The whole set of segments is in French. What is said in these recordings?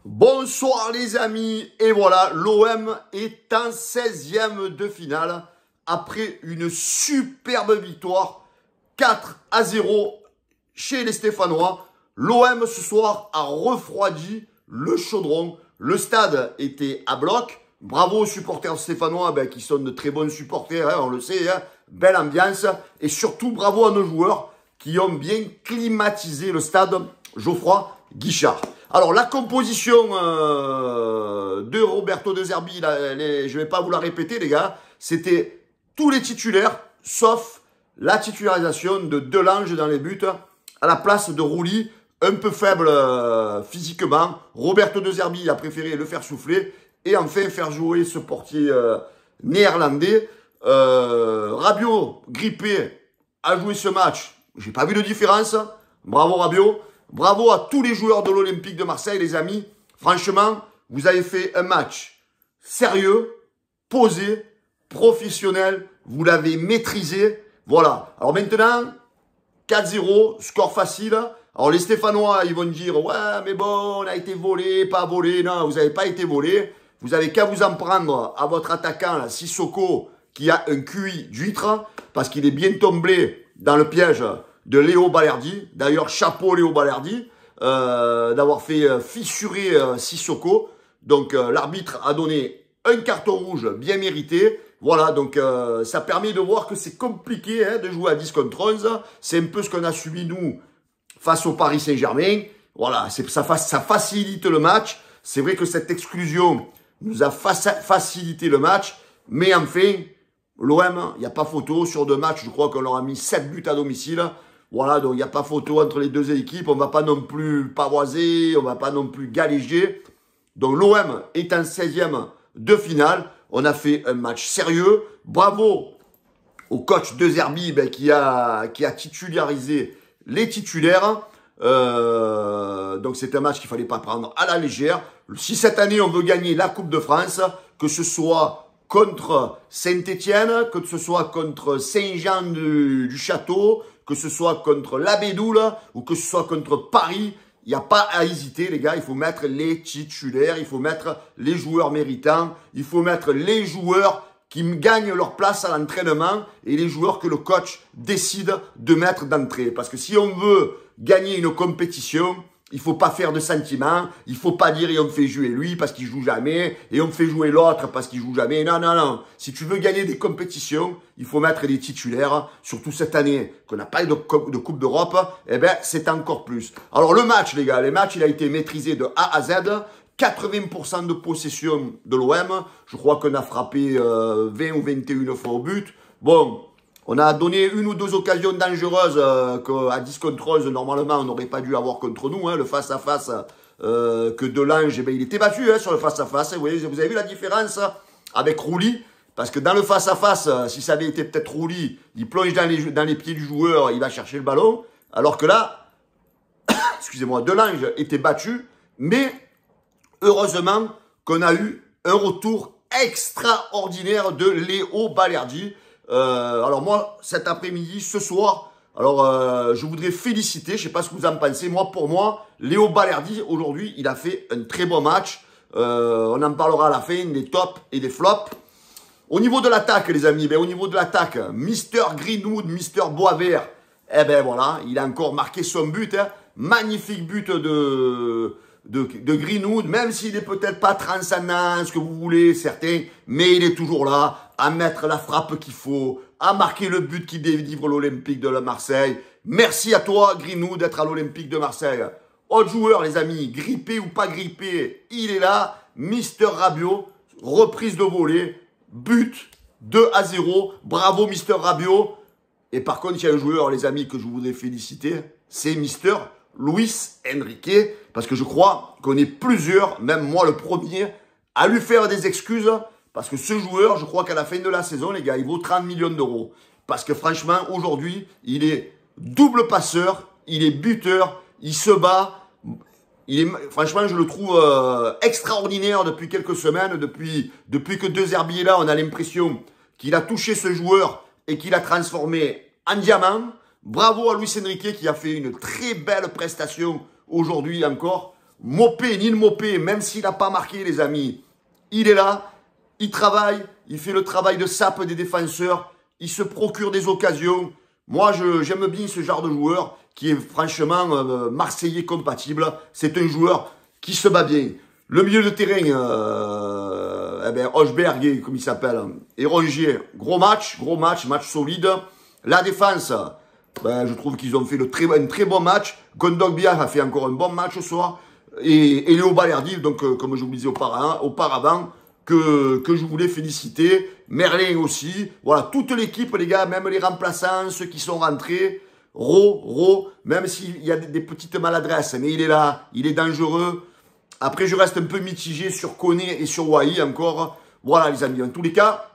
Bonsoir les amis, et voilà, l'OM est en 16e de finale après une superbe victoire 4-0 chez les Stéphanois. L'OM ce soir a refroidi le chaudron, le stade était à bloc. Bravo aux supporters stéphanois qui sont de très bons supporters, on le sait, belle ambiance. Et surtout bravo à nos joueurs qui ont bien climatisé le stade Geoffroy Guichard. Alors, la composition de Roberto De Zerbi, je ne vais pas vous la répéter, les gars. C'était tous les titulaires, sauf la titularisation de Delange dans les buts, à la place de Rouli, un peu faible physiquement. Roberto De Zerbi a préféré le faire souffler et enfin faire jouer ce portier néerlandais. Rabiot, grippé, a joué ce match. J'ai pas vu de différence. Bravo Rabiot. Bravo à tous les joueurs de l'Olympique de Marseille, les amis. Franchement, vous avez fait un match sérieux, posé, professionnel. Vous l'avez maîtrisé. Voilà. Alors maintenant, 4-0, score facile. Alors les Stéphanois, ils vont dire, ouais, mais bon, on a été volé, pas volé. Non, vous n'avez pas été volé. Vous avez qu'à vous en prendre à votre attaquant, là, Sissoko, qui a un QI d'huître, parce qu'il est bien tombé dans le piège de Léo Balerdi. D'ailleurs, chapeau Léo Balerdi, d'avoir fait fissurer Sissoko. Donc, l'arbitre a donné un carton rouge bien mérité. Voilà, donc ça permet de voir que c'est compliqué de jouer à 10 contre 11. C'est un peu ce qu'on a subi, nous, face au Paris Saint-Germain. Voilà, ça facilite le match. C'est vrai que cette exclusion nous a facilité le match. Mais enfin, l'OM, il n'y a pas photo. Sur 2 matchs, je crois qu'on leur a mis 7 buts à domicile. Voilà, donc il n'y a pas photo entre les deux équipes. On ne va pas non plus pavoiser, on ne va pas non plus galéger. Donc l'OM est en 16e de finale. On a fait un match sérieux. Bravo au coach De Zerbi qui a titularisé les titulaires. Donc c'est un match qu'il ne fallait pas prendre à la légère. Si cette année on veut gagner la Coupe de France, que ce soit contre Saint-Étienne, que ce soit contre Saint-Jean du Château, que ce soit contre l'Abédoule ou que ce soit contre Paris, il n'y a pas à hésiter, les gars. Il faut mettre les titulaires, il faut mettre les joueurs méritants, il faut mettre les joueurs qui gagnent leur place à l'entraînement et les joueurs que le coach décide de mettre d'entrée. Parce que si on veut gagner une compétition, il ne faut pas faire de sentiments, il ne faut pas dire et on fait jouer lui parce qu'il joue jamais et on fait jouer l'autre parce qu'il joue jamais. Non, non, non. Si tu veux gagner des compétitions, il faut mettre des titulaires. Surtout cette année qu'on n'a pas eu de Coupe d'Europe, c'est encore plus. Alors le match, les gars, il a été maîtrisé de A à Z. 80% de possession de l'OM. Je crois qu'on a frappé 20 ou 21 fois au but. Bon, on a donné 1 ou 2 occasions dangereuses qu'à 10 contre 11, normalement, on n'aurait pas dû avoir contre nous. Le face-à-face que Delange, il était battu sur le face-à-face. Vous avez vu la différence avec Rouli? Parce que dans le face-à-face, si ça avait été peut-être Rouli, il plonge dans les pieds du joueur, il va chercher le ballon. Alors que là, excusez-moi, Delange était battu, mais heureusement qu'on a eu un retour extraordinaire de Léo Balerdi. Alors moi, cet après-midi, ce soir, alors je voudrais féliciter, je ne sais pas ce que vous en pensez, pour moi, Léo Balerdi, aujourd'hui, il a fait un très bon match. On en parlera à la fin, des tops et des flops. Au niveau de l'attaque, les amis, au niveau de l'attaque, Mister Greenwood, Mister Boisvert, voilà, il a encore marqué son but. Magnifique but de Greenwood, même s'il n'est peut-être pas transcendant, ce que vous voulez, certains, mais il est toujours là, à mettre la frappe qu'il faut, à marquer le but qui délivre l'Olympique de Marseille. Merci à toi, Greenwood, d'être à l'Olympique de Marseille. Autre joueur, les amis, grippé ou pas grippé, il est là. Mister Rabiot, reprise de volée, but 2-0. Bravo, Mister Rabiot. Et par contre, il y a un joueur, les amis, que je voudrais féliciter, c'est Mister Luis Enrique, parce que je crois qu'on est plusieurs, même moi le premier, à lui faire des excuses, parce que ce joueur, je crois qu'à la fin de la saison, les gars, il vaut 30 millions d'euros. Parce que franchement, aujourd'hui, il est double passeur, il est buteur, il se bat. Franchement, je le trouve extraordinaire depuis quelques semaines, depuis que De Zerbi est là, on a l'impression qu'il a touché ce joueur et qu'il l'a transformé en diamant. Bravo à Luis Enrique qui a fait une très belle prestation aujourd'hui encore. Mopé, Neil Mopé, même s'il n'a pas marqué, les amis, il est là, il travaille, il fait le travail de sape des défenseurs, il se procure des occasions. Moi, j'aime bien ce genre de joueur qui est franchement marseillais compatible. C'est un joueur qui se bat bien. Le milieu de terrain, Hochberg, comme il s'appelle, et Rongier, gros match, match solide. La défense, je trouve qu'ils ont fait un très bon match. Kondogbia a fait encore un bon match ce soir. Et Léo Balerdi, donc comme je vous le disais auparavant, que je voulais féliciter. Merlin aussi. Voilà, toute l'équipe, les gars, même les remplaçants, ceux qui sont rentrés. Même s'il y a des petites maladresses, mais il est là, il est dangereux. Après, je reste un peu mitigé sur Koné et sur Wai encore. Voilà, les amis. En tous les cas,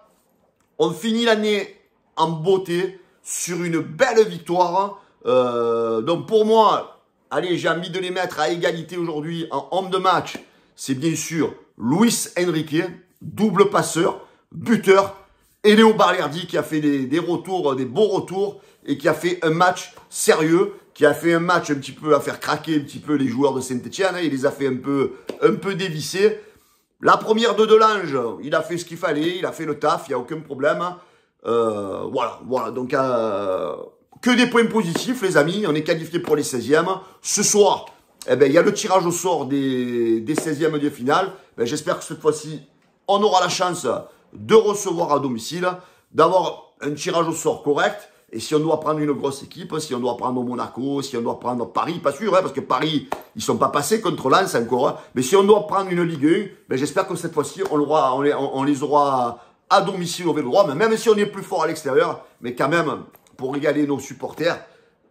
on finit l'année en beauté sur une belle victoire. Donc, pour moi, allez, j'ai envie de les mettre à égalité aujourd'hui en homme de match. C'est bien sûr Luis Enrique, double passeur, buteur. Et Léo Balerdi qui a fait des retours, des beaux retours. Et qui a fait un match sérieux, qui a fait un match un petit peu à faire craquer un petit peu les joueurs de Saint-Etienne. Il les a fait un peu dévisser. La première de Delange, il a fait ce qu'il fallait, il a fait le taf, il n'y a aucun problème. Voilà. Donc, que des points positifs, les amis. On est qualifiés pour les 16e. Ce soir, il y a le tirage au sort des 16e de finale. J'espère que cette fois-ci, on aura la chance de recevoir à domicile, d'avoir un tirage au sort correct. Et si on doit prendre une grosse équipe, si on doit prendre Monaco, si on doit prendre Paris, pas sûr, parce que Paris, ils sont pas passés contre Lens encore. Mais si on doit prendre une Ligue 1, j'espère que cette fois-ci, on les aura à domicile au Vélodrome. Même si on est plus fort à l'extérieur, mais quand même, pour régaler nos supporters,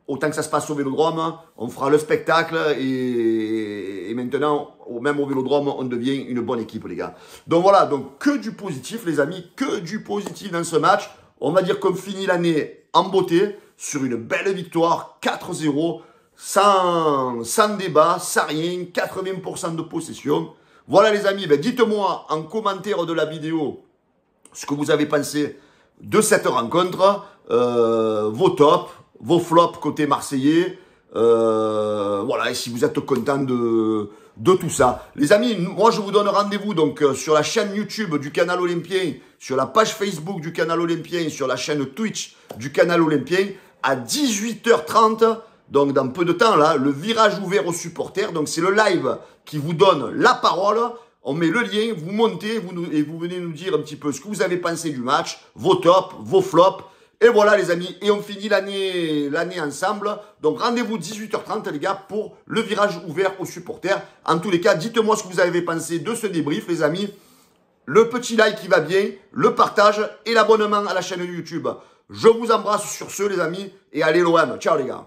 autant que ça se passe au Vélodrome, on fera le spectacle et maintenant, même au Vélodrome, on devient une bonne équipe, les gars. Donc voilà, donc que du positif, les amis, que du positif dans ce match. On va dire qu'on finit l'année en beauté sur une belle victoire, 4-0, sans débat, sans rien, 80% de possession. Voilà les amis, dites-moi en commentaire de la vidéo ce que vous avez pensé de cette rencontre, vos tops, vos flops côté marseillais, voilà, et si vous êtes content de tout ça. Les amis, moi je vous donne rendez-vous donc sur la chaîne YouTube du Canal Olympien, sur la page Facebook du Canal Olympien, sur la chaîne Twitch du Canal Olympien à 18h30. Donc dans peu de temps là, le virage ouvert aux supporters. Donc c'est le live qui vous donne la parole. On met le lien, vous montez et vous venez nous dire un petit peu ce que vous avez pensé du match, vos tops, vos flops. Et voilà les amis, et on finit l'année ensemble. Donc rendez-vous 18h30 les gars pour le virage ouvert aux supporters. En tous les cas, dites-moi ce que vous avez pensé de ce débrief les amis. Le petit like qui va bien, le partage et l'abonnement à la chaîne YouTube. Je vous embrasse sur ce les amis et allez l'OM. Ciao les gars.